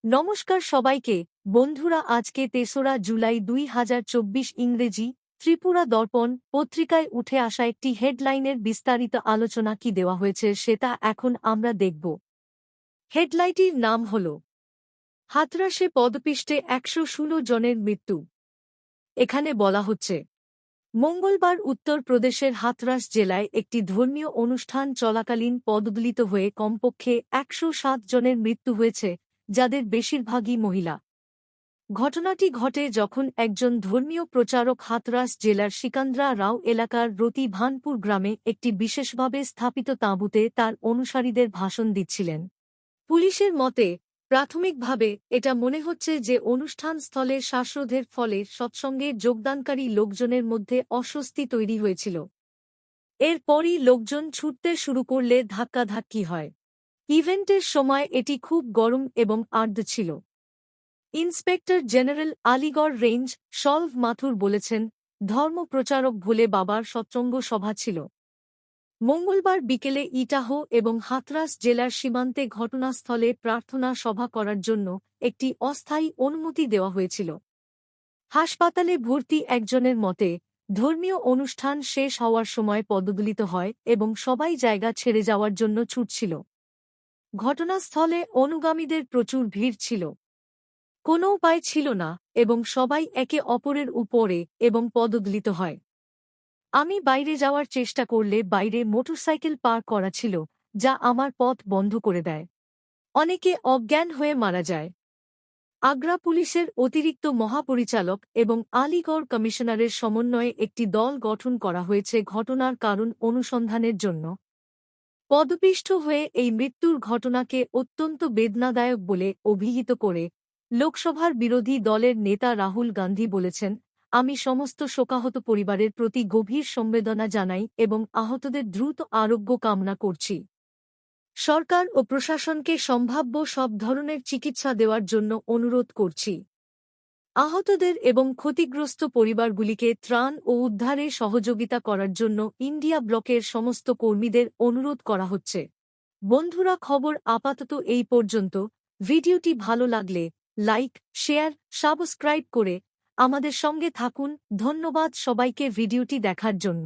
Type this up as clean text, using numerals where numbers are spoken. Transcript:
নমস্কার সবাইকে বন্ধুরা, আজকে ৩রা জুলাই ২০২৪ ইংরেজি ত্রিপুরা দর্পণ পত্রিকায় উঠে আসা একটি হেডলাইনের বিস্তারিত আলোচনা কি দেওয়া হয়েছে সেটা এখন আমরা দেখব। হেডলাইনটির নাম হল হাথরাসে পদপিষ্টে ১১৬ জনের মৃত্যু। এখানে বলা হচ্ছে, মঙ্গলবার উত্তর প্রদেশের হাথরাস জেলায় একটি ধর্মীয় অনুষ্ঠান চলাকালীন পদদলিত হয়ে কমপক্ষে ১০৭ জনের মৃত্যু হয়েছে, যাদের বেশিরভাগই মহিলা। ঘটনাটি ঘটে যখন একজন ধর্মীয় প্রচারক হাথরাস জেলার সিকান্দ্রা রাও এলাকার রতি ভানপুর গ্রামে একটি বিশেষভাবে স্থাপিত তাঁবুতে তার অনুসারীদের ভাষণ দিচ্ছিলেন। পুলিশের মতে, প্রাথমিকভাবে এটা মনে হচ্ছে যে অনুষ্ঠানস্থলে শ্বাসরোধের ফলে সৎসঙ্গে যোগদানকারী লোকজনের মধ্যে অস্বস্তি তৈরি হয়েছিল। এরপরই লোকজন ছুটতে শুরু করলে ধাক্কাধাক্কি হয়। ইভেন্টের সময় এটি খুব গরম এবং আর্দ্র ছিল। Inspector general Aligarh range Shalabh Mathur বলেছেন, ধর্মপ্রচারক ভোলে বাবার সৎসঙ্গ সভা ছিল। মঙ্গলবার বিকেলে ইটাহো এবং হাথরাস জেলার সীমান্তে ঘটনাস্থলে প্রার্থনা সভা করার জন্য একটি অস্থায়ী অনুমতি দেওয়া হয়েছিল। হাসপাতালে ভর্তি একজনের মতে, ধর্মীয় অনুষ্ঠান শেষ হওয়ার সময় পদদলিত হয় এবং সবাই জায়গা ছেড়ে যাওয়ার জন্য ছুটছিল। ঘটনাস্থলে অনুগামীদের প্রচুর ভিড় ছিল। কোনো উপায় ছিল না এবং সবাই একে অপরের উপরে এবং পদদলিত হয়। আমি বাইরে যাওয়ার চেষ্টা করলে বাইরে মোটরসাইকেল পার্ক করা ছিল, যা আমার পথ বন্ধ করে দেয়। অনেকে অজ্ঞান হয়ে মারা যায়। আগ্রা পুলিশের অতিরিক্ত মহাপরিচালক এবং আলিগড় কমিশনারের সমন্বয়ে একটি দল গঠন করা হয়েছে ঘটনার কারণ অনুসন্ধানের জন্য। পদপিষ্ট হয়ে এই মৃত্যুর ঘটনাকে অত্যন্ত বেদনাদায়ক বলে অভিহিত করে লোকসভার বিরোধী দলের নেতা রাহুল গান্ধী বলেছেন, আমি সমস্ত শোকাহত পরিবারের প্রতি গভীর সমবেদনা জানাই এবং আহতদের দ্রুত আরোগ্য কামনা করছি। সরকার ও প্রশাসনকে সম্ভাব্য সব ধরনের চিকিৎসা দেওয়ার জন্য অনুরোধ করছি। আহতদের এবং ক্ষতিগ্রস্ত পরিবারগুলিকে ত্রাণ ও উদ্ধারে সহযোগিতা করার জন্য ইন্ডিয়া ব্লকের সমস্ত কর্মীদের অনুরোধ করা হচ্ছে। বন্ধুরা, খবর আপাতত এই পর্যন্ত। ভিডিওটি ভালো লাগলে লাইক, শেয়ার, সাবস্ক্রাইব করে আমাদের সঙ্গে থাকুন। ধন্যবাদ সবাইকে ভিডিওটি দেখার জন্য।